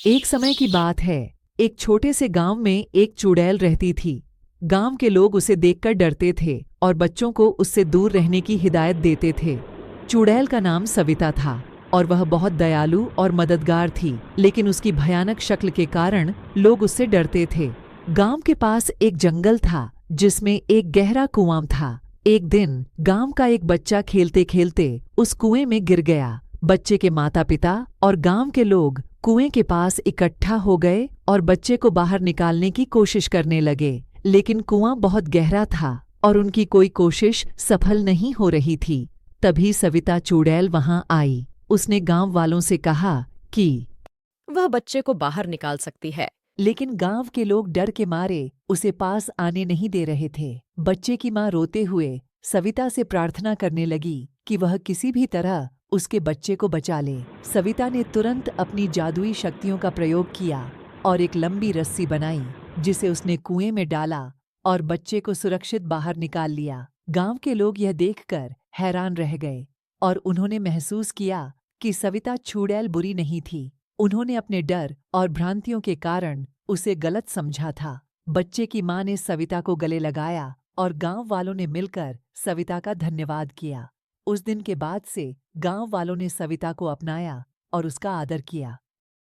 एक समय की बात है। एक छोटे से गांव में एक चुड़ैल रहती थी। गांव के लोग उसे देखकर डरते थे और बच्चों को उससे दूर रहने की हिदायत देते थे। चुड़ैल का नाम सविता था और वह बहुत दयालु और मददगार थी, लेकिन उसकी भयानक शक्ल के कारण लोग उससे डरते थे। गांव के पास एक जंगल था जिसमें एक गहरा कुआं था। एक दिन गांव का एक बच्चा खेलते खेलते उस कुएं में गिर गया। बच्चे के माता पिता और गांव के लोग कुएं के पास इकट्ठा हो गए और बच्चे को बाहर निकालने की कोशिश करने लगे, लेकिन कुआं बहुत गहरा था और उनकी कोई कोशिश सफल नहीं हो रही थी। तभी सविता चुड़ैल वहां आई। उसने गांव वालों से कहा कि वह बच्चे को बाहर निकाल सकती है। लेकिन गांव के लोग डर के मारे उसे पास आने नहीं दे रहे थे। बच्चे की मां रोते हुए सविता से प्रार्थना करने लगी कि वह किसी भी तरह उसके बच्चे को बचा ले। सविता ने तुरंत अपनी जादुई शक्तियों का प्रयोग किया और एक लंबी रस्सी बनाई, जिसे उसने कुएं में डाला और बच्चे को सुरक्षित बाहर निकाल लिया। गांव के लोग यह देखकर हैरान रह गए और उन्होंने महसूस किया कि सविता चुड़ैल बुरी नहीं थी। उन्होंने अपने डर और भ्रांतियों के कारण उसे गलत समझा था। बच्चे की मां ने सविता को गले लगाया और गांव वालों ने मिलकर सविता का धन्यवाद किया। उस दिन के बाद से गांव वालों ने सविता को अपनाया और उसका आदर किया।